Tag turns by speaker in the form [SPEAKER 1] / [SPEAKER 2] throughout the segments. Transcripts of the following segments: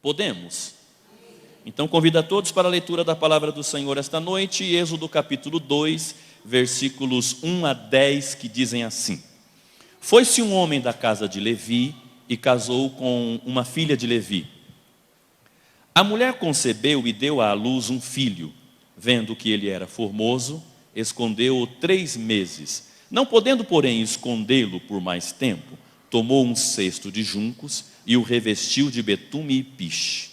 [SPEAKER 1] Podemos? Então convido a todos para a leitura da palavra do Senhor esta noite, Êxodo capítulo 2, versículos 1 a 10, que dizem assim: Foi-se um homem da casa de Levi e casou com uma filha de Levi. A mulher concebeu e deu à luz um filho. Vendo que ele era formoso, escondeu-o 3 meses. Não podendo, porém, escondê-lo por mais tempo, tomou um cesto de juncos e o revestiu de betume e piche.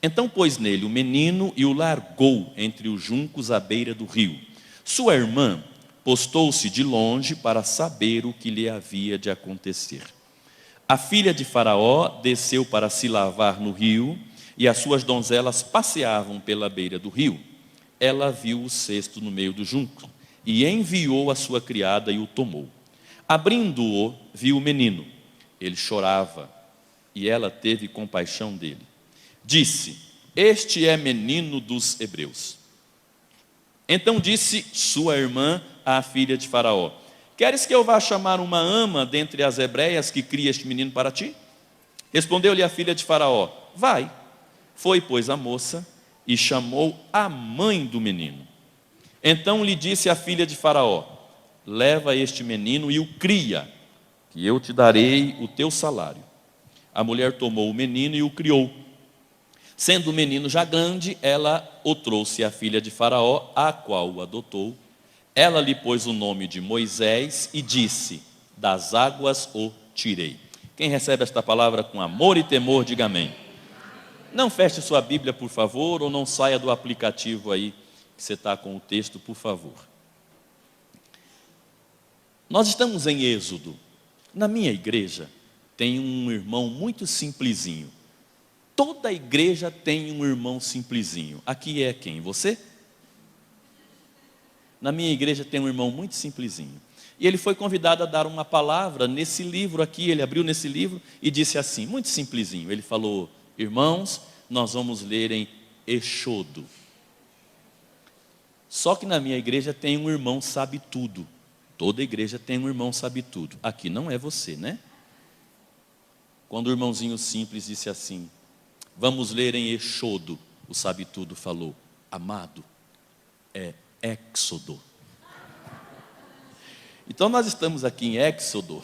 [SPEAKER 1] Então pôs nele o menino e o largou entre os juncos à beira do rio. Sua irmã postou-se de longe para saber o que lhe havia de acontecer. A filha de Faraó desceu para se lavar no rio, e as suas donzelas passeavam pela beira do rio. Ela viu o cesto no meio do junco, e enviou a sua criada e o tomou. Abrindo-o, viu o menino. Ele chorava, e ela teve compaixão dele. Disse: Este é menino dos hebreus. Então disse sua irmã à filha de Faraó: Queres que eu vá chamar uma ama dentre as hebreias que cria este menino para ti? Respondeu-lhe a filha de Faraó: Vai. Foi, pois, a moça e chamou a mãe do menino. Então lhe disse a filha de Faraó: Leva este menino e o cria, que eu te darei o teu salário. A mulher tomou o menino e o criou. Sendo o menino já grande, ela o trouxe à filha de Faraó, a qual o adotou. Ela lhe pôs o nome de Moisés e disse: Das águas o tirei. Quem recebe esta palavra com amor e temor, diga amém. Não feche sua Bíblia, por favor, ou não saia do aplicativo aí, que você está com o texto, por favor. Nós estamos em Êxodo. Na minha igreja, tem um irmão muito simplesinho. Toda igreja tem um irmão simplesinho. Aqui é quem? Você? Na minha igreja tem um irmão muito simplesinho. E ele foi convidado a dar uma palavra nesse livro aqui. Ele abriu nesse livro e disse assim, muito simplesinho. Ele falou: Irmãos, nós vamos ler em Êxodo. Só que na minha igreja tem um irmão sabe tudo. Toda igreja tem um irmão sabe tudo. Aqui não é você, né? Quando o irmãozinho simples disse assim: Vamos ler em Êxodo, o sabe tudo falou: Amado, é Éxodo. Então nós estamos aqui em Éxodo.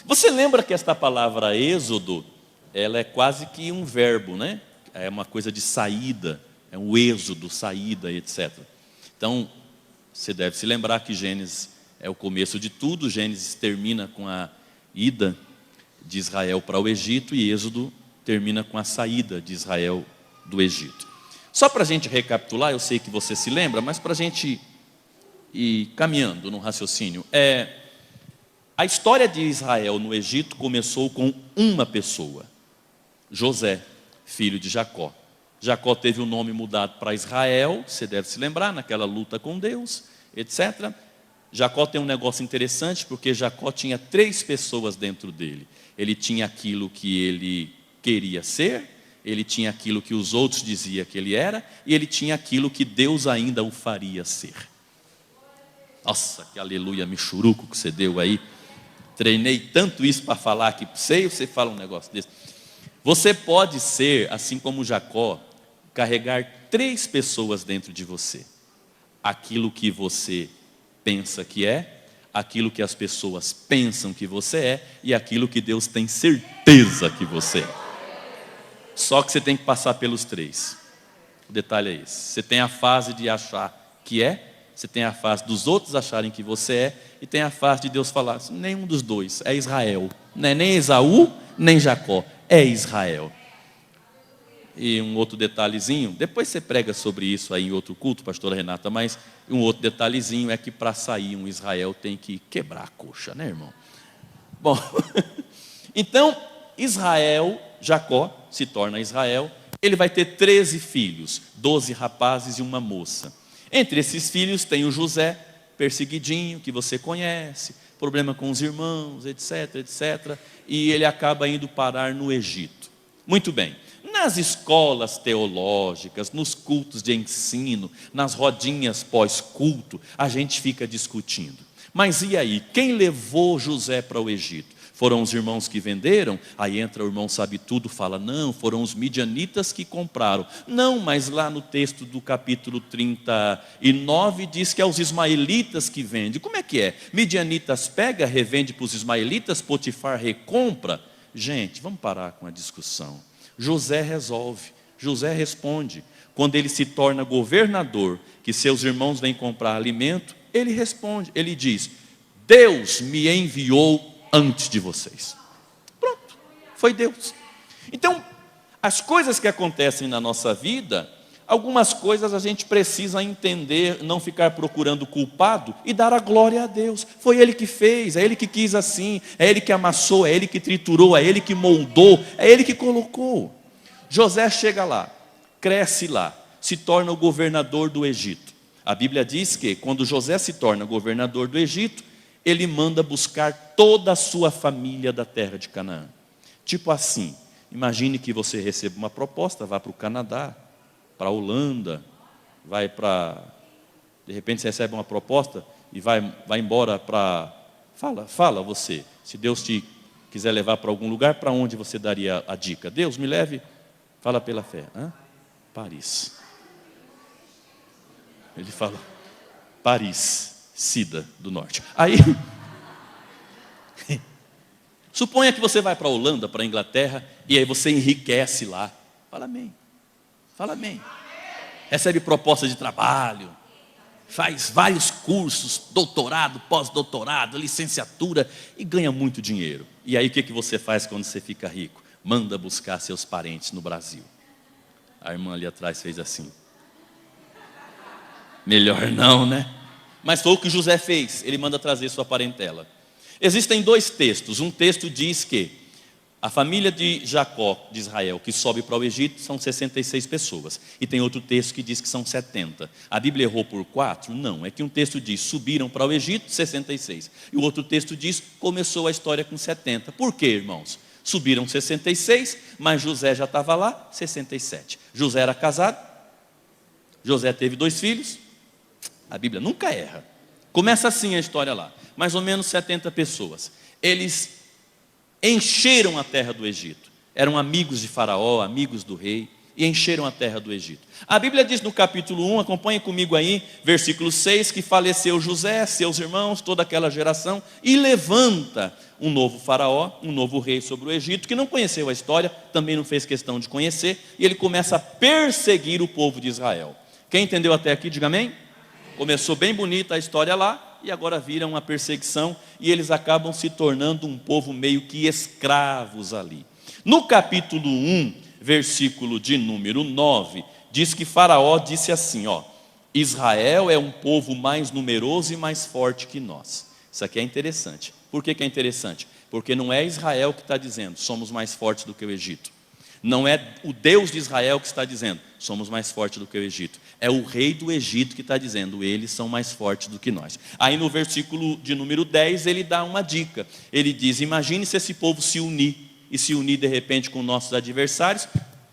[SPEAKER 1] Você lembra que esta palavra Êxodo, ela é quase que um verbo, né? É uma coisa de saída, é um êxodo, saída, etc. Então, você deve se lembrar que Gênesis é o começo de tudo. Gênesis termina com a ida de Israel para o Egito, e Êxodo termina com a saída de Israel do Egito. Só para a gente recapitular, eu sei que você se lembra, mas para a gente ir caminhando no raciocínio, a história de Israel no Egito começou com uma pessoa, José, filho de Jacó. Jacó teve o nome mudado para Israel, você deve se lembrar, naquela luta com Deus, etc. Jacó tem um negócio interessante, porque Jacó tinha 3 pessoas dentro dele. Ele tinha aquilo que ele queria ser, ele tinha aquilo que os outros diziam que ele era, e ele tinha aquilo que Deus ainda o faria ser. Nossa, que aleluia, michuruco que você deu aí. Treinei tanto isso para falar aqui para você, e você fala um negócio desse. Você pode ser, assim como Jacó, carregar 3 pessoas dentro de você. Aquilo que você pensa que é, aquilo que as pessoas pensam que você é, e aquilo que Deus tem certeza que você é. Só que você tem que passar pelos 3. O detalhe é esse. Você tem a fase de achar que é, você tem a fase dos outros acharem que você é, e tem a fase de Deus falar: nenhum dos dois, é Israel. Não é nem Esaú, nem Jacó, é Israel. E um outro detalhezinho, depois você prega sobre isso aí em outro culto, pastora Renata, mas um outro detalhezinho é que para sair um Israel tem que quebrar a coxa, né, irmão? Bom, então Israel, Jacó se torna Israel, ele vai ter 13 filhos, 12 rapazes e uma moça. Entre esses filhos tem o José, perseguidinho, que você conhece, problema com os irmãos, etc, etc, e ele acaba indo parar no Egito. Muito bem. Nas escolas teológicas, nos cultos de ensino, nas rodinhas pós-culto, a gente fica discutindo. Mas e aí, quem levou José para o Egito? Foram os irmãos que venderam? Aí entra o irmão sabe tudo, fala, não, foram os midianitas que compraram. Não, mas lá no texto do capítulo 39 diz que é os ismaelitas que vendem. Como é que é? Midianitas pega, revende para os ismaelitas, Potifar recompra. Gente, vamos parar com a discussão. José resolve, José responde. Quando ele se torna governador, que seus irmãos vêm comprar alimento, ele responde, ele diz, Deus me enviou antes de vocês. Pronto, foi Deus. Então, as coisas que acontecem na nossa vida, algumas coisas a gente precisa entender, não ficar procurando culpado e dar a glória a Deus. Foi Ele que fez, é Ele que quis assim, é Ele que amassou, é Ele que triturou, é Ele que moldou, é Ele que colocou. José chega lá, cresce lá, se torna o governador do Egito. A Bíblia diz que quando José se torna governador do Egito, ele manda buscar toda a sua família da terra de Canaã. Tipo assim, imagine que você receba uma proposta, vá para o Canadá, para a Holanda, de repente você recebe uma proposta e vai embora para... Fala você, se Deus te quiser levar para algum lugar, para onde você daria a dica? Deus me leve, fala pela fé. Paris. Ele fala, Paris. Cida do Norte. Aí, suponha que você vai para a Holanda, para a Inglaterra, e aí você enriquece lá. Fala amém. Fala amém. Recebe proposta de trabalho, faz vários cursos, doutorado, pós-doutorado, licenciatura, e ganha muito dinheiro. E aí o que você faz quando você fica rico? Manda buscar seus parentes no Brasil. A irmã ali atrás fez assim. Melhor não, né? Mas foi o que José fez, ele manda trazer sua parentela. Existem dois textos, um texto diz que a família de Jacó, de Israel, que sobe para o Egito, são 66 pessoas. E tem outro texto que diz que são 70. A Bíblia errou por 4? Não, é que um texto diz, subiram para o Egito, 66. E o outro texto diz, começou a história com 70. Por quê, irmãos? Subiram 66, mas José já estava lá, 67. José era casado, José teve 2 filhos. A Bíblia nunca erra. Começa assim a história lá. Mais ou menos 70 pessoas. Eles encheram a terra do Egito. Eram amigos de Faraó, amigos do rei. E encheram a terra do Egito. A Bíblia diz no capítulo 1, acompanhe comigo aí, versículo 6, que faleceu José, seus irmãos, toda aquela geração, e levanta um novo faraó, um novo rei sobre o Egito, que não conheceu a história, também não fez questão de conhecer, e ele começa a perseguir o povo de Israel. Quem entendeu até aqui, diga amém. Começou bem bonita a história lá, e agora vira uma perseguição, e eles acabam se tornando um povo meio que escravos ali. No capítulo 1, versículo de número 9, diz que Faraó disse assim, Israel é um povo mais numeroso e mais forte que nós. Isso aqui é interessante. Por que é interessante? Porque não é Israel que está dizendo, somos mais fortes do que o Egito. Não é o Deus de Israel que está dizendo, somos mais fortes do que o Egito. É o rei do Egito que está dizendo, eles são mais fortes do que nós. Aí no versículo de número 10, ele dá uma dica. Ele diz, imagine se esse povo se unir, e se unir de repente com nossos adversários,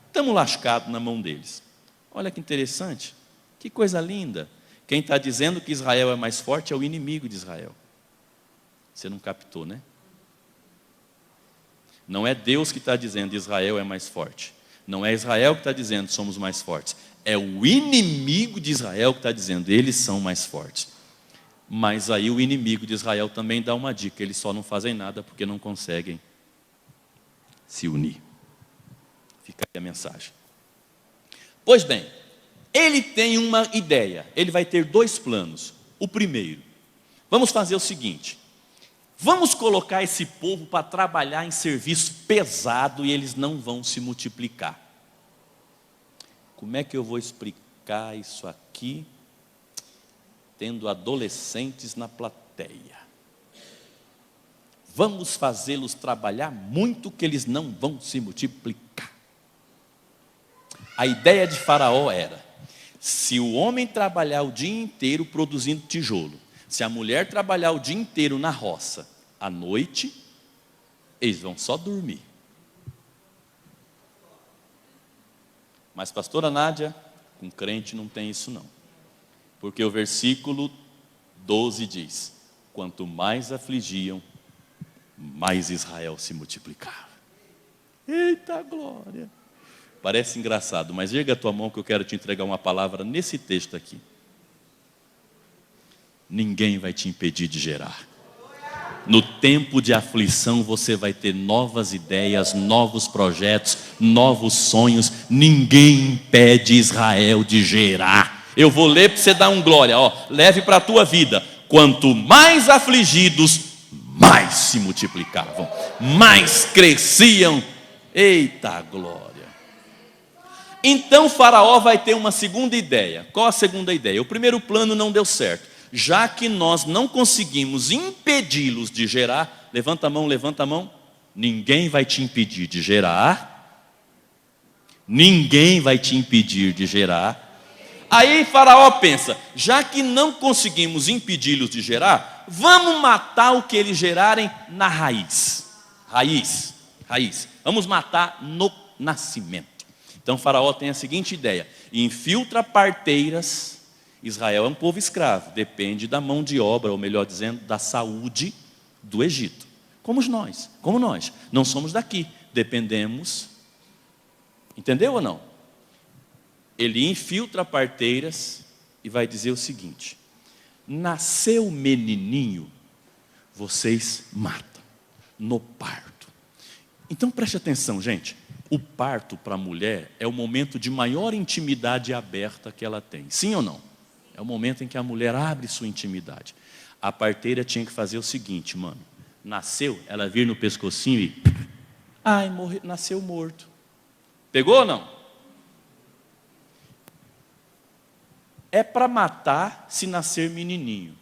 [SPEAKER 1] estamos lascados na mão deles. Olha que interessante, que coisa linda. Quem está dizendo que Israel é mais forte é o inimigo de Israel. Você não captou, né? Não é Deus que está dizendo Israel é mais forte. Não é Israel que está dizendo somos mais fortes. É o inimigo de Israel que está dizendo eles são mais fortes. Mas aí o inimigo de Israel também dá uma dica. Eles só não fazem nada porque não conseguem se unir. Fica aí a mensagem. Pois bem, ele tem uma ideia. Ele vai ter 2 planos. O primeiro, vamos fazer o seguinte. Vamos colocar esse povo para trabalhar em serviço pesado e eles não vão se multiplicar. Como é que eu vou explicar isso aqui, tendo adolescentes na plateia? Vamos fazê-los trabalhar muito que eles não vão se multiplicar. A ideia de Faraó era, se o homem trabalhar o dia inteiro produzindo tijolo, se a mulher trabalhar o dia inteiro na roça, à noite, eles vão só dormir. Mas pastora Nádia, com crente não tem isso não. Porque o versículo 12 diz, quanto mais afligiam, mais Israel se multiplicava. Eita glória! Parece engraçado, mas erga a tua mão que eu quero te entregar uma palavra nesse texto aqui. Ninguém vai te impedir de gerar. No tempo de aflição você vai ter novas ideias, novos projetos, novos sonhos. Ninguém impede Israel de gerar. Eu vou ler para você dar um glória. Leve para a tua vida. Quanto mais afligidos, mais se multiplicavam, mais cresciam. Eita glória! Então Faraó vai ter uma segunda ideia. Qual a segunda ideia? O primeiro plano não deu certo. Já que nós não conseguimos impedi-los de gerar, levanta a mão, levanta a mão. Ninguém vai te impedir de gerar. Ninguém vai te impedir de gerar. Aí Faraó pensa, já que não conseguimos impedi-los de gerar, vamos matar o que eles gerarem na raiz. Raiz. Vamos matar no nascimento. Então Faraó tem a seguinte ideia: infiltra parteiras. Israel é um povo escravo, depende da mão de obra, ou melhor dizendo, da saúde do Egito. Como nós. Não somos daqui, dependemos. Entendeu ou não? Ele infiltra parteiras e vai dizer o seguinte: nasceu menininho, vocês matam no parto. Então preste atenção, gente. O parto para a mulher é o momento de maior intimidade aberta que ela tem. Sim ou não? É o momento em que a mulher abre sua intimidade. A parteira tinha que fazer o seguinte, mano. Nasceu, ela vir no pescocinho e... ai, nasceu morto. Pegou ou não? É para matar se nascer menininho.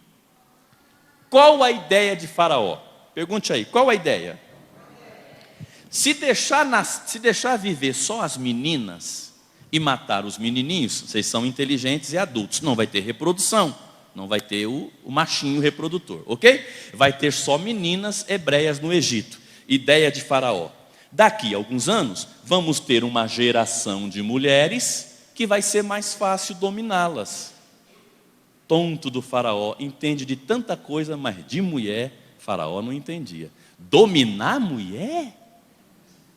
[SPEAKER 1] Qual a ideia de Faraó? Pergunte aí, qual a ideia? Se deixar viver só as meninas e matar os menininhos, vocês são inteligentes e adultos, não vai ter reprodução, não vai ter o machinho reprodutor, ok? Vai ter só meninas hebreias no Egito. Ideia de Faraó: daqui a alguns anos vamos ter uma geração de mulheres que vai ser mais fácil dominá-las. Tonto do Faraó, entende de tanta coisa, mas de mulher, Faraó não entendia. Dominar a mulher?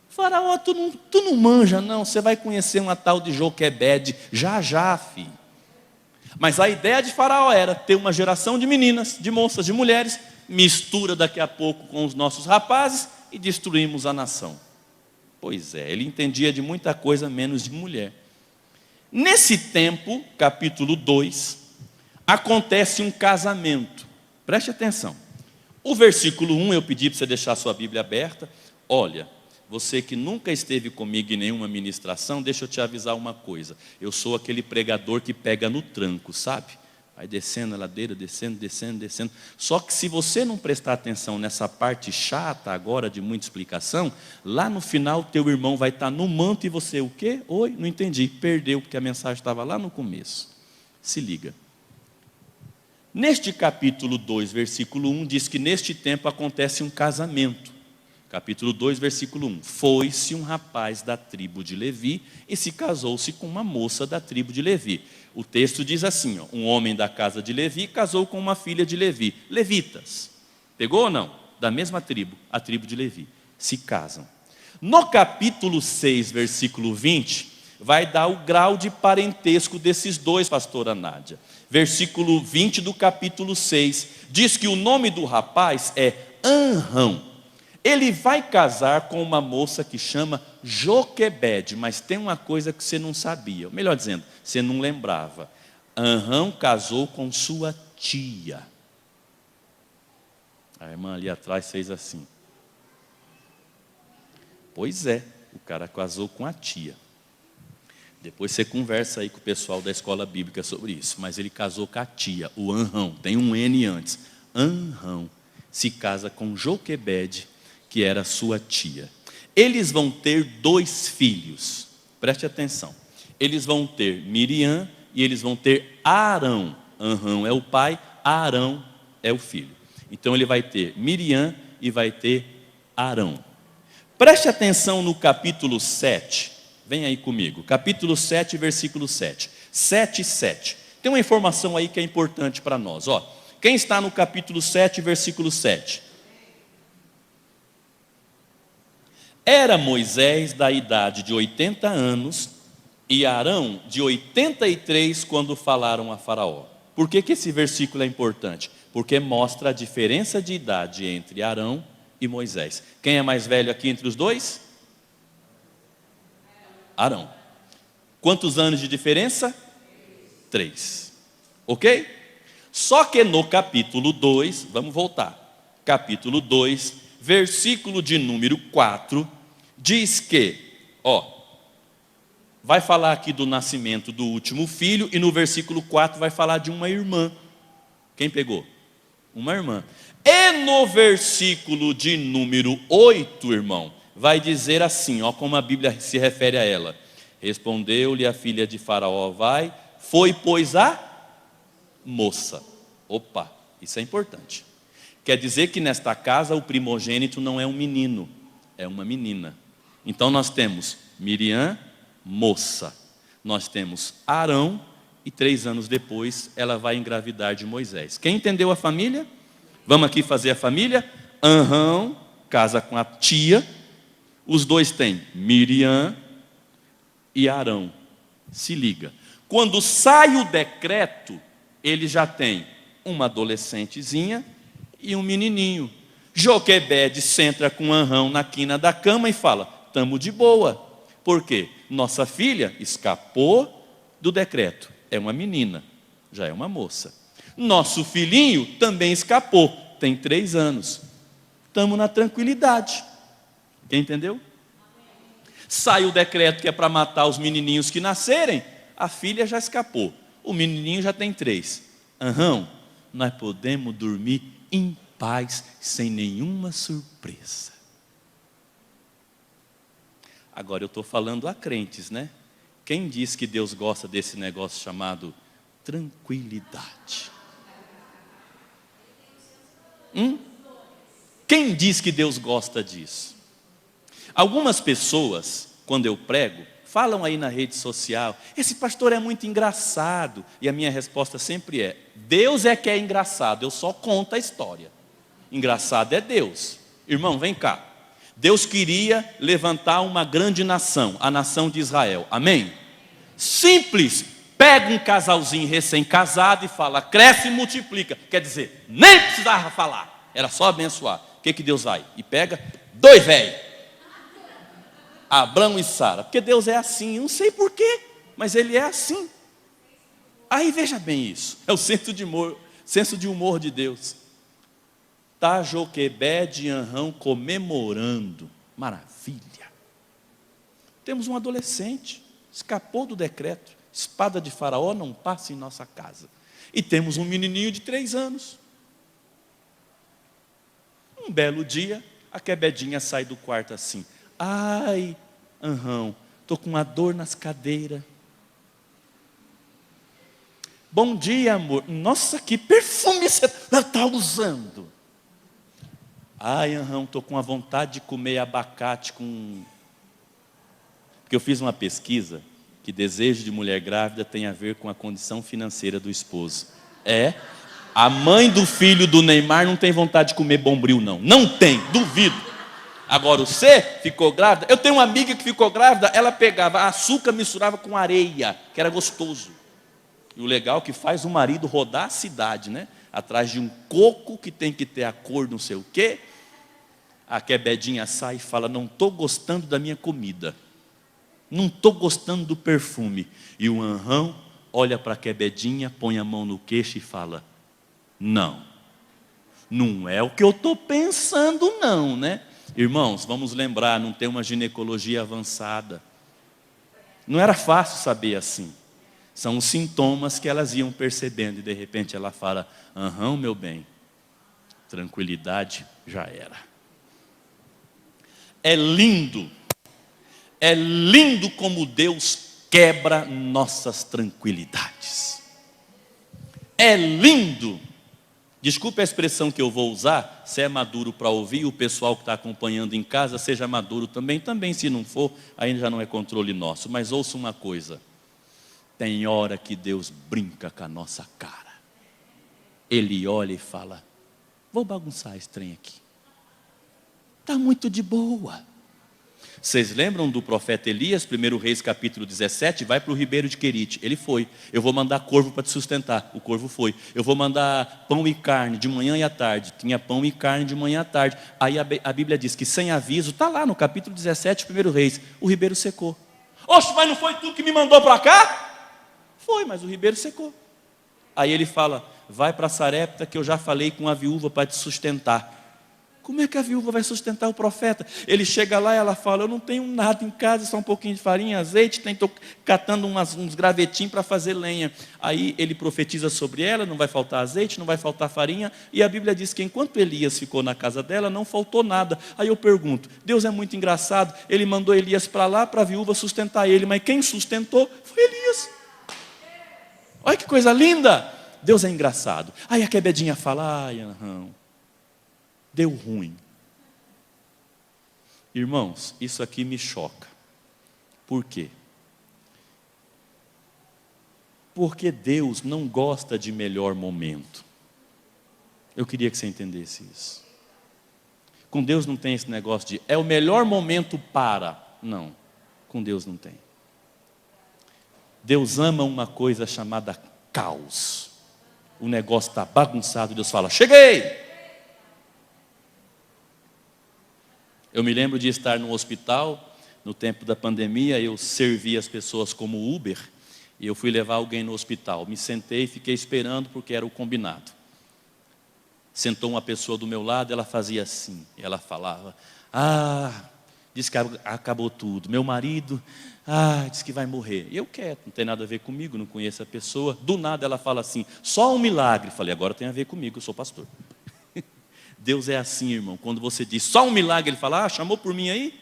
[SPEAKER 1] Faraó, tu não manja não, você vai conhecer uma tal de Joquebede já, filho. Mas a ideia de Faraó era ter uma geração de meninas, de moças, de mulheres, mistura daqui a pouco com os nossos rapazes e destruímos a nação. Pois é, ele entendia de muita coisa menos de mulher. Nesse tempo, capítulo 2, acontece um casamento. Preste atenção. O versículo 1, eu pedi para você deixar a sua Bíblia aberta. Olha, você que nunca esteve comigo em nenhuma ministração, deixa eu te avisar uma coisa. Eu sou aquele pregador que pega no tranco, sabe? Vai descendo a ladeira, descendo. Só que se você não prestar atenção nessa parte chata agora de muita explicação, lá no final teu irmão vai estar no manto e você o quê? Oi, não entendi. Perdeu porque a mensagem estava lá no começo. Se liga. Neste capítulo 2, versículo 1, diz que neste tempo acontece um casamento. Capítulo 2, versículo 1. Foi-se um rapaz da tribo de Levi e se casou-se com uma moça da tribo de Levi. O texto diz assim, um homem da casa de Levi casou com uma filha de Levi. Levitas. Pegou ou não? Da mesma tribo, a tribo de Levi. Se casam. No capítulo 6, versículo 20, vai dar o grau de parentesco desses dois, pastora Nádia. Versículo 20 do capítulo 6, diz que o nome do rapaz é Anrão. Ele vai casar com uma moça que chama Joquebede, mas tem uma coisa que você não sabia, ou melhor dizendo, você não lembrava. Anrão casou com sua tia. A irmã ali atrás fez assim. Pois é, o cara casou com a tia. Depois você conversa aí com o pessoal da escola bíblica sobre isso. Mas ele casou com a tia, o Anrão, tem um N antes. Anrão se casa com Joquebede, que era sua tia. Eles vão ter 2 filhos. Preste atenção. Eles vão ter Miriam e eles vão ter Arão. Anrão é o pai, Arão é o filho. Então ele vai ter Miriam e vai ter Arão. Preste atenção no capítulo 7. Vem aí comigo. Capítulo 7, versículo 7. 7:7. Tem uma informação aí que é importante para nós. Quem está no capítulo 7, versículo 7? Era Moisés da idade de 80 anos e Arão de 83 quando falaram a Faraó. Por que esse versículo é importante? Porque mostra a diferença de idade entre Arão e Moisés. Quem é mais velho aqui entre os dois? Arão. Quantos anos de diferença? 3. Ok? Só que no capítulo 2, vamos voltar. Capítulo 2, versículo de número 4, diz que, vai falar aqui do nascimento do último filho, e no versículo 4 vai falar de uma irmã. Quem pegou? Uma irmã. E no versículo de número 8, irmão, vai dizer assim, como a Bíblia se refere a ela. Respondeu-lhe a filha de Faraó, foi, pois, a moça. Opa, isso é importante. Quer dizer que nesta casa o primogênito não é um menino, é uma menina. Então nós temos Miriam, moça. Nós temos Arão, e 3 anos depois ela vai engravidar de Moisés. Quem entendeu a família? Vamos aqui fazer a família? Arão casa com a tia. Os dois têm Miriam e Arão. Se liga. Quando sai o decreto, ele já tem uma adolescentezinha e um menininho. Joquebede senta com Arão na quina da cama e fala, estamos de boa. Por quê? Nossa filha escapou do decreto. É uma menina, já é uma moça. Nosso filhinho também escapou, tem 3 anos. Estamos na tranquilidade. Quem entendeu? Sai o decreto que é para matar os menininhos que nascerem, a filha já escapou. O menininho já tem 3. Nós podemos dormir em paz, sem nenhuma surpresa. Agora eu estou falando a crentes, né? Quem diz que Deus gosta desse negócio chamado tranquilidade? Quem diz que Deus gosta disso? Algumas pessoas, quando eu prego, falam aí na rede social, esse pastor é muito engraçado. E a minha resposta sempre é, Deus é que é engraçado, eu só conto a história. Engraçado é Deus. Irmão, vem cá. Deus queria levantar uma grande nação, a nação de Israel. Amém? Simples. Pega um casalzinho recém-casado e fala, cresce e multiplica. Quer dizer, nem precisava falar, era só abençoar. O que Deus vai? E pega 2 velhos. Abraão e Sara. Porque Deus é assim, eu não sei porquê, mas Ele é assim. Aí veja bem isso, é o senso de humor de Deus. Está Joquebede e Arão comemorando, maravilha. Temos um adolescente, escapou do decreto, espada de Faraó não passa em nossa casa. E temos um menininho de 3 anos. Um belo dia, a Quebedinha sai do quarto assim, ai, Arão, estou com uma dor nas cadeiras. Bom dia, amor. Nossa, que perfume você está usando. Ai, Arão, estou com a vontade de comer abacate com... Porque eu fiz uma pesquisa que desejo de mulher grávida tem a ver com a condição financeira do esposo. A mãe do filho do Neymar não tem vontade de comer Bombril, não. Não tem, duvido. Agora você ficou grávida? Eu tenho uma amiga que ficou grávida, ela pegava açúcar, misturava com areia, que era gostoso. E o legal é que faz o marido rodar a cidade, né? Atrás de um coco que tem que ter a cor não sei o quê. A Quebedinha sai e fala, não estou gostando da minha comida. Não estou gostando do perfume. E o Arão olha para a Quebedinha, põe a mão no queixo e fala, não é o que eu estou pensando não, né? Irmãos, vamos lembrar, não tem uma ginecologia avançada. Não era fácil saber assim. São os sintomas que elas iam percebendo. E de repente ela fala, Arão, meu bem, tranquilidade já era. É lindo como Deus quebra nossas tranquilidades. É lindo. Desculpe a expressão que eu vou usar, se é maduro para ouvir, o pessoal que está acompanhando em casa, seja maduro também, se não for, aí já não é controle nosso. Mas ouça uma coisa, tem hora que Deus brinca com a nossa cara. Ele olha e fala, vou bagunçar esse trem aqui. Está muito de boa. Vocês lembram do profeta Elias, 1 Reis capítulo 17? Vai para o ribeiro de Querite. Ele foi. Eu vou mandar corvo para te sustentar. O corvo foi. Eu vou mandar pão e carne de manhã e à tarde. Tinha pão e carne de manhã e à tarde. Aí a Bíblia diz que sem aviso, está lá no capítulo 17, 1 Reis, o ribeiro secou. Oxe, mas não foi tu que me mandou para cá? Foi, mas o ribeiro secou. Aí ele fala, vai para Sarepta que eu já falei com a viúva para te sustentar. Como é que a viúva vai sustentar o profeta? Ele chega lá e ela fala, eu não tenho nada em casa, só um pouquinho de farinha, azeite, estou catando uns gravetinhos para fazer lenha. Aí ele profetiza sobre ela, não vai faltar azeite, não vai faltar farinha, e a Bíblia diz que enquanto Elias ficou na casa dela, não faltou nada. Aí eu pergunto, Deus é muito engraçado, ele mandou Elias para lá, para a viúva sustentar ele, mas quem sustentou foi Elias. Olha que coisa linda, Deus é engraçado. Aí a Quebedinha fala, ai, aham. Deu ruim. Irmãos, isso aqui me choca. Por quê? Porque Deus não gosta de melhor momento. Eu queria que você entendesse isso. Com Deus não tem esse negócio de é o melhor momento para. Não, com Deus não tem. Deus ama uma coisa chamada caos. O negócio está bagunçado, Deus fala, cheguei! Eu me lembro de estar no hospital, no tempo da pandemia, eu servi as pessoas como Uber, e eu fui levar alguém no hospital. Me sentei e fiquei esperando porque era o combinado. Sentou uma pessoa do meu lado, ela fazia assim, ela falava, disse que acabou tudo, meu marido, disse que vai morrer. E eu quieto, não tem nada a ver comigo, não conheço a pessoa. Do nada ela fala assim, só um milagre. Falei, agora tem a ver comigo, eu sou pastor. Deus é assim, irmão, quando você diz só um milagre, ele fala, chamou por mim aí?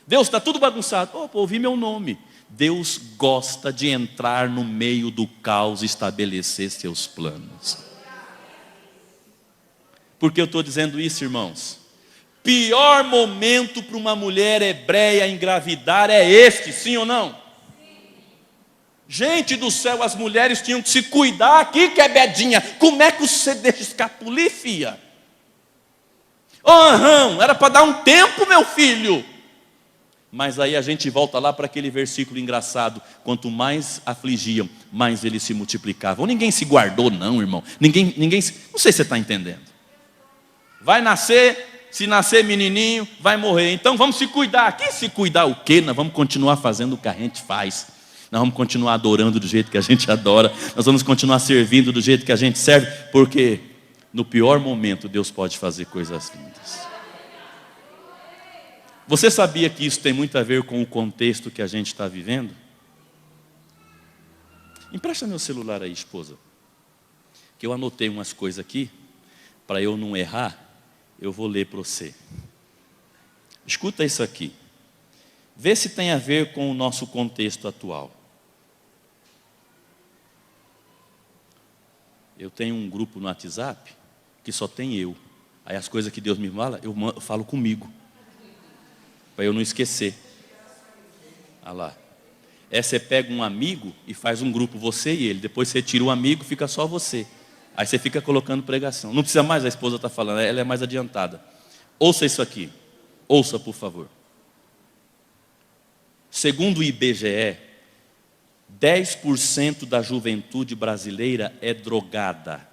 [SPEAKER 1] Deus, está tudo bagunçado. Ouvi meu nome. Deus gosta de entrar no meio do caos e estabelecer seus planos. Por que eu estou dizendo isso, irmãos? Pior momento para uma mulher hebreia engravidar é este, sim ou não? Gente do céu, as mulheres tinham que se cuidar aqui, Quebedinha. Como é que você deixa escapulir, filha? Era para dar um tempo, meu filho. Mas aí a gente volta lá para aquele versículo engraçado. Quanto mais afligiam, mais eles se multiplicavam. Ninguém se guardou não, irmão. Ninguém não sei se você está entendendo. Vai nascer, se nascer menininho, vai morrer. Então vamos se cuidar. Aqui se cuidar o quê? Nós vamos continuar fazendo o que a gente faz. Nós vamos continuar adorando do jeito que a gente adora. Nós vamos continuar servindo do jeito que a gente serve. Porque no pior momento Deus pode fazer coisas lindas. Você sabia que isso tem muito a ver com o contexto que a gente está vivendo? Empresta meu celular aí, esposa. Que eu anotei umas coisas aqui. Para eu não errar, eu vou ler para você. Escuta isso aqui. Vê se tem a ver com o nosso contexto atual. Eu tenho um grupo no WhatsApp que só tem eu. Aí as coisas que Deus me fala, eu falo comigo. Para eu não esquecer. Olha lá. Você pega um amigo e faz um grupo, você e ele. Depois você tira o amigo, fica só você. Aí você fica colocando pregação. Não precisa mais, a esposa está falando, ela é mais adiantada. Ouça isso aqui. Ouça, por favor. Segundo o IBGE, 10% da juventude brasileira é drogada.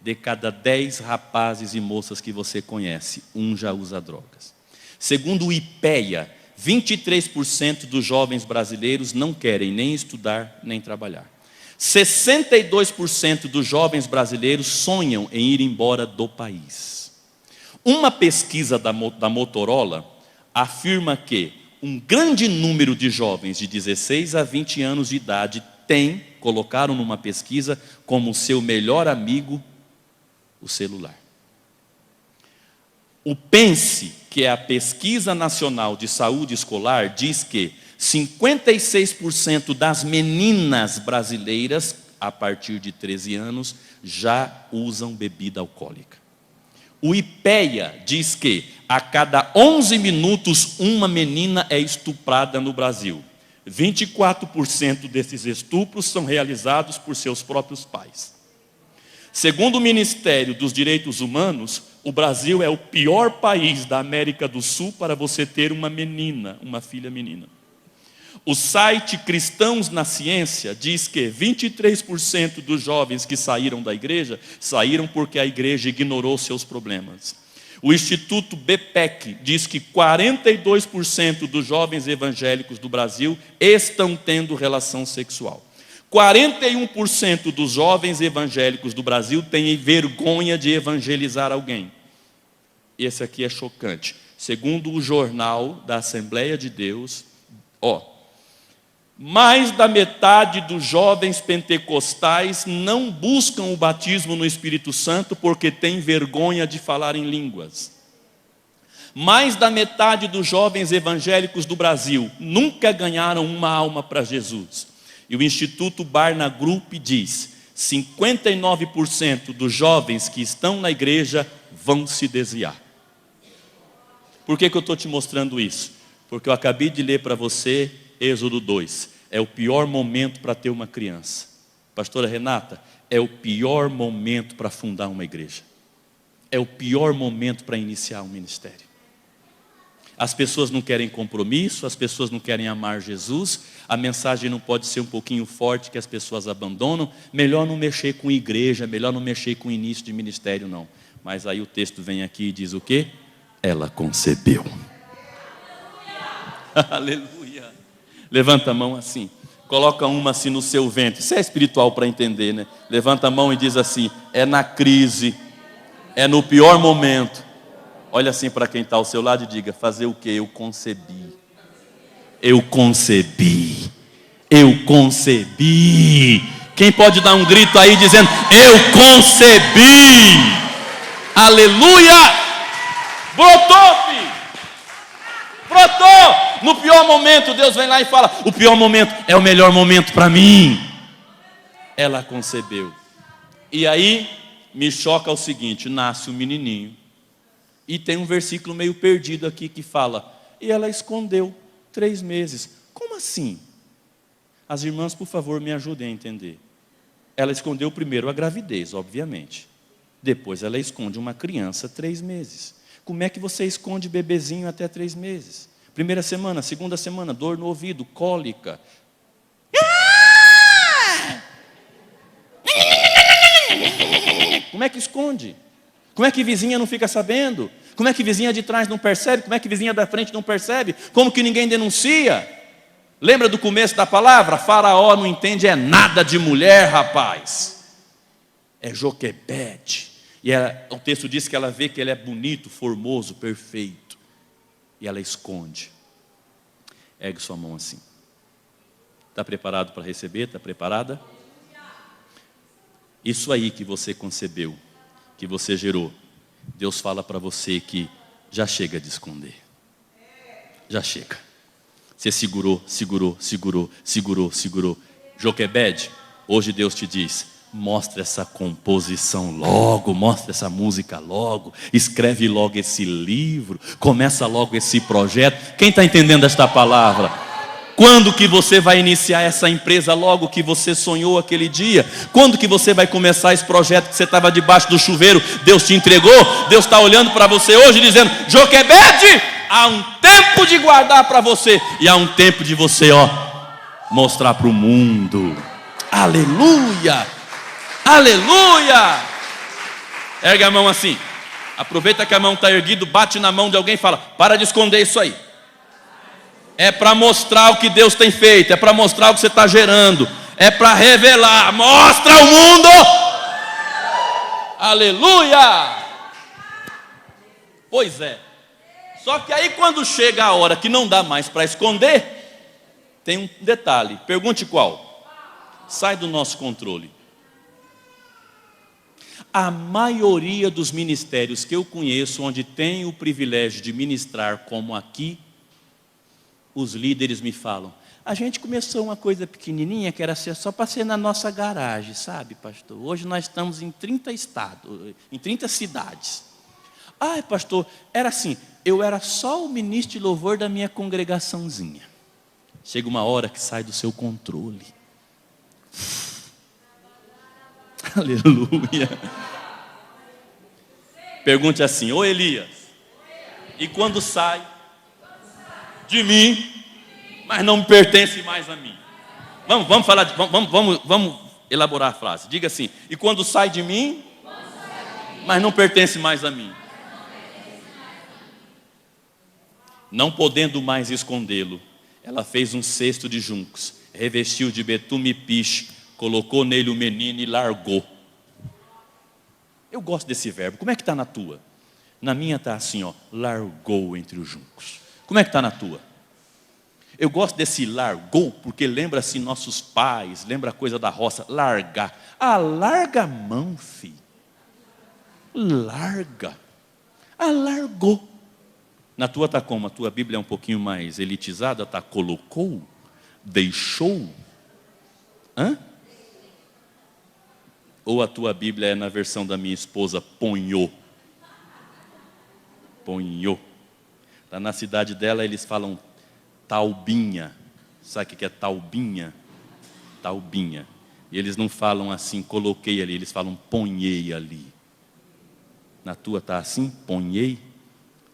[SPEAKER 1] De cada 10 rapazes e moças que você conhece, um já usa drogas. Segundo o IPEA, 23% dos jovens brasileiros não querem nem estudar, nem trabalhar. 62% dos jovens brasileiros sonham em ir embora do país. Uma pesquisa da Motorola afirma que um grande número de jovens de 16 a 20 anos de idade colocaram numa pesquisa como seu melhor amigo o celular. O PENSE, que é a Pesquisa Nacional de Saúde Escolar, diz que 56% das meninas brasileiras, a partir de 13 anos, já usam bebida alcoólica. O IPEA diz que a cada 11 minutos uma menina é estuprada no Brasil. 24% desses estupros são realizados por seus próprios pais. Segundo o Ministério dos Direitos Humanos, o Brasil é o pior país da América do Sul para você ter uma menina, uma filha menina. O site Cristãos na Ciência diz que 23% dos jovens que saíram da igreja, saíram porque a igreja ignorou seus problemas. O Instituto BPEC diz que 42% dos jovens evangélicos do Brasil estão tendo relação sexual. 41% dos jovens evangélicos do Brasil têm vergonha de evangelizar alguém. Esse aqui é chocante. Segundo o jornal da Assembleia de Deus, mais da metade dos jovens pentecostais não buscam o batismo no Espírito Santo porque têm vergonha de falar em línguas. Mais da metade dos jovens evangélicos do Brasil nunca ganharam uma alma para Jesus. E o Instituto Barna Group diz: 59% dos jovens que estão na igreja vão se desviar. Por que eu estou te mostrando isso? Porque eu acabei de ler para você Êxodo 2. É o pior momento para ter uma criança. Pastora Renata, é o pior momento para fundar uma igreja. É o pior momento para iniciar um ministério. As pessoas não querem compromisso, as pessoas não querem amar Jesus, a mensagem não pode ser um pouquinho forte que as pessoas abandonam. Melhor não mexer com igreja, melhor não mexer com início de ministério não. Mas aí o texto vem aqui e diz o quê? Ela concebeu. Aleluia. Levanta a mão assim, coloca uma assim no seu ventre. Isso é espiritual para entender, né? Levanta a mão e diz assim: é na crise, é no pior momento. Olha assim para quem está ao seu lado e diga: fazer o que? Eu concebi. Eu concebi. Eu concebi. Quem pode dar um grito aí dizendo: eu concebi? Aleluia! Brotou, filho! Brotou! No pior momento, Deus vem lá e fala: o pior momento é o melhor momento para mim. Ela concebeu. E aí, me choca o seguinte: nasce um menininho. E tem um versículo meio perdido aqui que fala: e ela escondeu 3 meses. Como assim? As irmãs, por favor, me ajudem a entender. Ela escondeu primeiro a gravidez, obviamente. Depois ela esconde uma criança 3 meses. Como é que você esconde bebezinho até 3 meses? Primeira semana, segunda semana, dor no ouvido, cólica. Como é que esconde? Como é que vizinha não fica sabendo? Como é que vizinha de trás não percebe? Como é que vizinha da frente não percebe? Como que ninguém denuncia? Lembra do começo da palavra? Faraó não entende é nada de mulher, rapaz. É Joquebede. E o texto diz que ela vê que ele é bonito, formoso, perfeito. E ela esconde. Ergue sua mão assim. Está preparado para receber? Está preparada? Isso aí que você concebeu, que você gerou, Deus fala para você que já chega de esconder. Já chega. Você segurou. Joquebede, hoje Deus te diz: mostra essa composição logo, mostra essa música logo, escreve logo esse livro, começa logo esse projeto. Quem está entendendo esta palavra? Quando que você vai iniciar essa empresa logo que você sonhou aquele dia? Quando que você vai começar esse projeto que você estava debaixo do chuveiro, Deus te entregou? Deus está olhando para você hoje dizendo: Joquebede, há um tempo de guardar para você, e há um tempo de você mostrar para o mundo. Aleluia, aleluia. Ergue a mão assim, aproveita que a mão está erguida, bate na mão de alguém e fala: para de esconder isso aí. É para mostrar o que Deus tem feito, é para mostrar o que você está gerando, é para revelar. Mostra ao mundo. Aleluia. Pois é. Só que aí quando chega a hora que não dá mais para esconder, tem um detalhe. Pergunte qual? Sai do nosso controle. A maioria dos ministérios que eu conheço, onde tenho o privilégio de ministrar, como aqui, os líderes me falam: a gente começou uma coisa pequenininha que era só para ser na nossa garagem, sabe, pastor? Hoje nós estamos em 30 estados, em 30 cidades. Ai, pastor, era assim, eu era só o ministro de louvor da minha congregaçãozinha. Chega uma hora que sai do seu controle. Aleluia. Pergunte assim: ô Elias, e quando sai de mim, mas não me pertence mais a mim? Vamos falar, vamos elaborar a frase. Diga assim: e quando sai de mim, mas não pertence mais a mim. Não podendo mais escondê-lo, ela fez um cesto de juncos, revestiu de betume e piche, colocou nele o menino e largou. Eu gosto desse verbo. Como é que está na tua? Na minha está assim, ó, largou entre os juncos. Como é que está na tua? Eu gosto desse largou, porque lembra assim nossos pais, lembra a coisa da roça, largar. Ah, larga a mão, filho. Larga. Ah, largou. Na tua está como? A tua Bíblia é um pouquinho mais elitizada, está colocou, deixou. Hã? Ou a tua Bíblia é na versão da minha esposa, ponhou. Ponhou. Lá na cidade dela eles falam taubinha. Sabe o que é taubinha? Taubinha. E eles não falam assim, coloquei ali, eles falam ponhei ali. Na tua está assim, ponhei,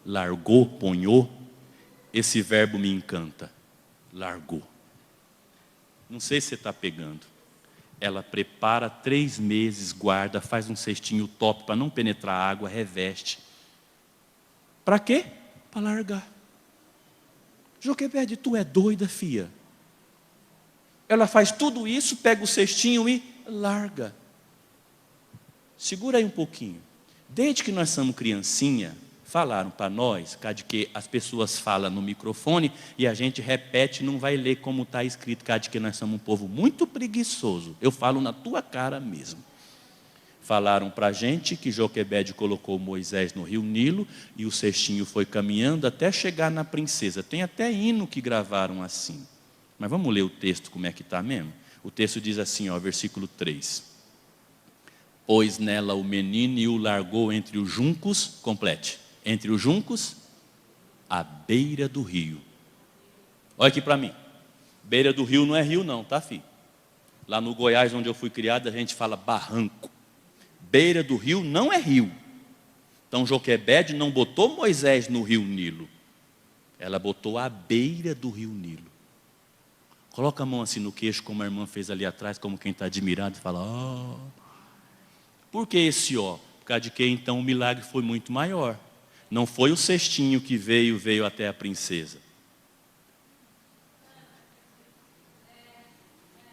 [SPEAKER 1] largou, ponhou. Esse verbo me encanta, largou. Não sei se você está pegando. Ela prepara 3 meses, guarda, faz um cestinho top para não penetrar a água, reveste. Para quê? Para largar. Joquebede, tu é doida, fia? Ela faz tudo isso, pega o cestinho e larga. Segura aí um pouquinho. Desde que nós somos criancinha, falaram para nós, de que as pessoas falam no microfone e a gente repete e não vai ler como está escrito, de que nós somos um povo muito preguiçoso. Eu falo na tua cara mesmo. Falaram para a gente que Joquebede colocou Moisés no rio Nilo e o cestinho foi caminhando até chegar na princesa. Tem até hino que gravaram assim. Mas vamos ler o texto como é que está mesmo? O texto diz assim, ó, versículo 3. Pôs nela o menino e o largou entre os juncos, complete, entre os juncos, à beira do rio. Olha aqui para mim. Beira do rio não é rio não, tá, filho? Lá no Goiás, onde eu fui criado, a gente fala barranco. Beira do rio não é rio. Então Joquebede não botou Moisés no rio Nilo. Ela botou à beira do rio Nilo. Coloca a mão assim no queixo, como a irmã fez ali atrás, como quem está admirado, e fala, ó. Por que esse ó? Por causa de que então o milagre foi muito maior. Não foi o cestinho que veio até a princesa.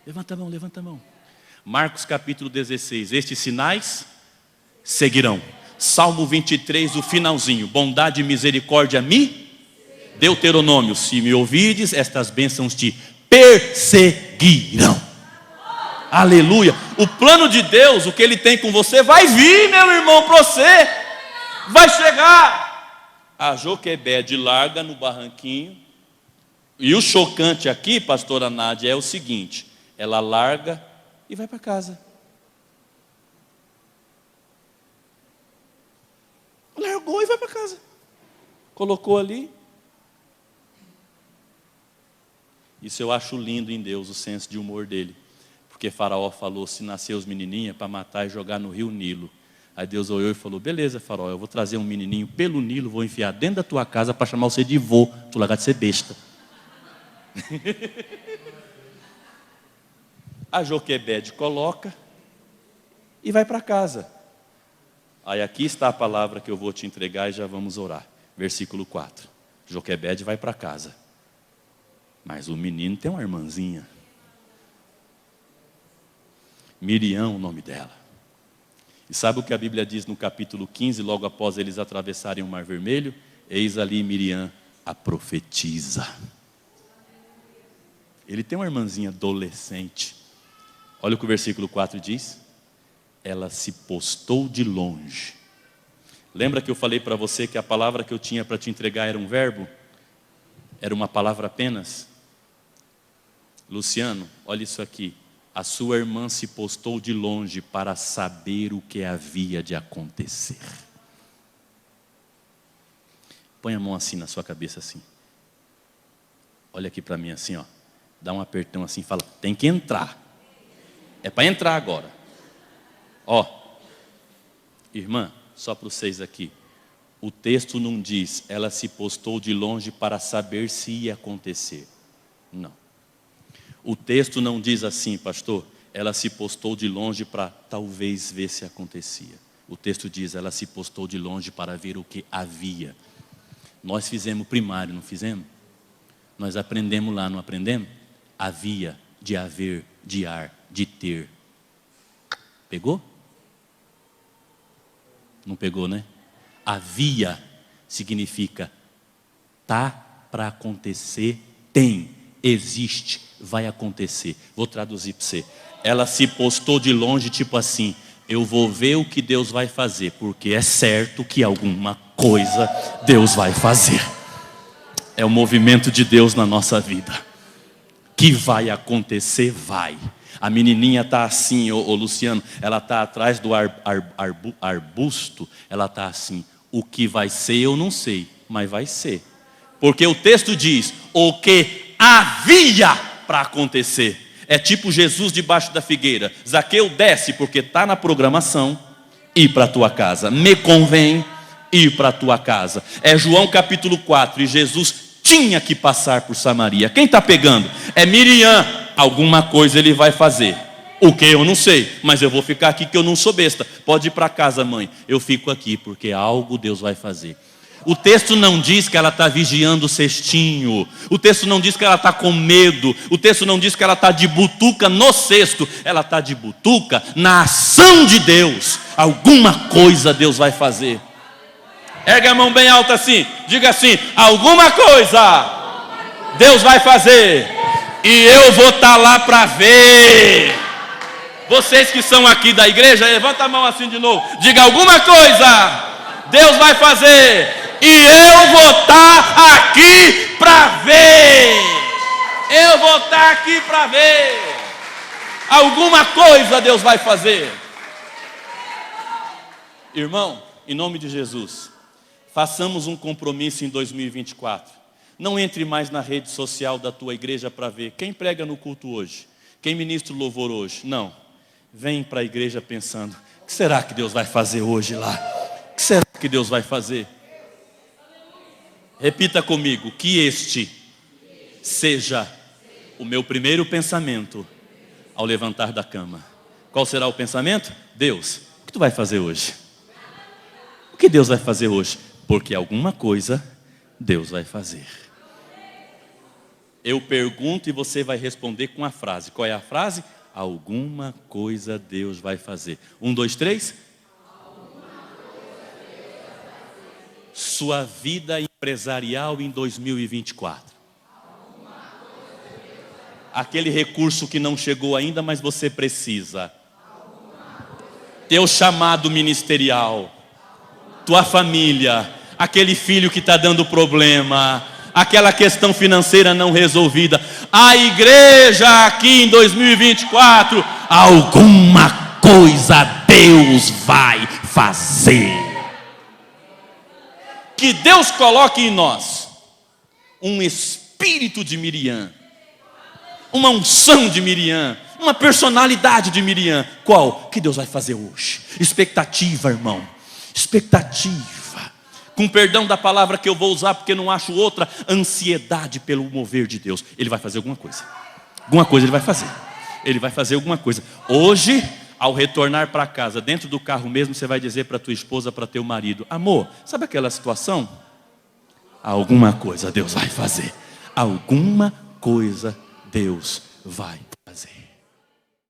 [SPEAKER 1] Levanta a mão, levanta a mão. Marcos capítulo 16, estes sinais seguirão. Salmo 23, o finalzinho, bondade e misericórdia me. Deuteronômio, se me ouvides, estas bênçãos te perseguirão. Aleluia. O plano de Deus, o que Ele tem com você, vai vir, meu irmão, para você. Vai chegar. A Joquebede larga no barranquinho. E o chocante aqui, pastora Nádia, é o seguinte. Ela larga e vai para casa. Largou e vai para casa. Colocou ali. Isso eu acho lindo em Deus, o senso de humor dele. Porque Faraó falou, se nascer os menininhos para matar e jogar no rio Nilo. Aí Deus olhou e falou, beleza, Faraó, eu vou trazer um menininho pelo Nilo, vou enfiar dentro da tua casa para chamar você de vô, tu largar de ser besta. A Joquebede coloca e vai para casa. Aí aqui está a palavra que eu vou te entregar e já vamos orar. Versículo 4. Joquebede vai para casa. Mas o menino tem uma irmãzinha. Miriam, o nome dela. E sabe o que a Bíblia diz no capítulo 15, logo após eles atravessarem o Mar Vermelho? Eis ali Miriam, a profetisa. Ele tem uma irmãzinha adolescente. Olha o que o versículo 4 diz. Ela se postou de longe. Lembra que eu falei para você que a palavra que eu tinha para te entregar era um verbo? Era uma palavra apenas? Luciano, olha isso aqui. A sua irmã se postou de longe para saber o que havia de acontecer. Põe a mão assim na sua cabeça assim. Olha aqui para mim assim, ó. Dá um apertão assim e fala, tem que entrar. É para entrar agora. Ó, irmã, só para vocês aqui. O texto não diz, ela se postou de longe para saber se ia acontecer. Não. O texto não diz assim, pastor, ela se postou de longe para talvez ver se acontecia. O texto diz, ela se postou de longe para ver o que havia. Nós fizemos primário, não fizemos? Nós aprendemos lá, não aprendemos? Havia, de haver, de ar, de ter. Pegou? Não pegou, né? Havia significa tá para acontecer, tem, existe, vai acontecer. Vou traduzir para você. Ela se postou de longe, tipo assim, eu vou ver o que Deus vai fazer, porque é certo que alguma coisa Deus vai fazer. É o movimento de Deus na nossa vida. Que vai acontecer, vai. A menininha está assim, ô Luciano, ela está atrás do arbusto, ela está assim, o que vai ser eu não sei, mas vai ser. Porque o texto diz, o que havia para acontecer. É tipo Jesus debaixo da figueira. Zaqueu, desce, porque está na programação, ir para a tua casa. Me convém ir para a tua casa. É João capítulo 4, e Jesus tinha que passar por Samaria. Quem está pegando? É Miriam. Alguma coisa ele vai fazer. O que eu não sei, mas eu vou ficar aqui que eu não sou besta. Pode ir para casa, mãe. Eu fico aqui porque algo Deus vai fazer. O texto não diz que ela está vigiando o cestinho. O texto não diz que ela está com medo. O texto não diz que ela está de butuca no cesto. Ela está de butuca na ação de Deus. Alguma coisa Deus vai fazer. Ergue a mão bem alta assim. Diga assim, alguma coisa Deus vai fazer. E eu vou estar lá para ver. Vocês que são aqui da igreja, levanta a mão assim de novo. Diga alguma coisa Deus vai fazer. E eu vou estar aqui para ver. Eu vou estar aqui para ver. Alguma coisa Deus vai fazer. Irmão, em nome de Jesus, façamos um compromisso em 2024. Não entre mais na rede social da tua igreja para ver quem prega no culto hoje, quem ministra o louvor hoje. Não. Vem para a igreja pensando, o que será que Deus vai fazer hoje lá? O que será que Deus vai fazer? Repita comigo, que este seja o meu primeiro pensamento ao levantar da cama. Qual será o pensamento? Deus, o que tu vai fazer hoje? O que Deus vai fazer hoje? Porque alguma coisa Deus vai fazer. Eu pergunto e você vai responder com a frase. Qual é a frase? Alguma coisa Deus vai fazer. 1, 2, 3. Sua vida empresarial em 2024. Aquele recurso que não chegou ainda, mas você precisa. Teu chamado ministerial. Tua família. Aquele filho que está dando problema. Aquela questão financeira não resolvida. A igreja aqui em 2024, alguma coisa Deus vai fazer. Que Deus coloque em nós um espírito de Miriam, uma unção de Miriam, uma personalidade de Miriam. Qual? Que Deus vai fazer hoje? Expectativa, irmão. Expectativa. Com perdão da palavra que eu vou usar, porque não acho outra, ansiedade pelo mover de Deus. Ele vai fazer alguma coisa. Alguma coisa ele vai fazer. Ele vai fazer alguma coisa. Hoje, ao retornar para casa, dentro do carro mesmo, você vai dizer para tua esposa, para teu marido, amor, sabe aquela situação? Alguma coisa Deus vai fazer. Alguma coisa Deus vai fazer.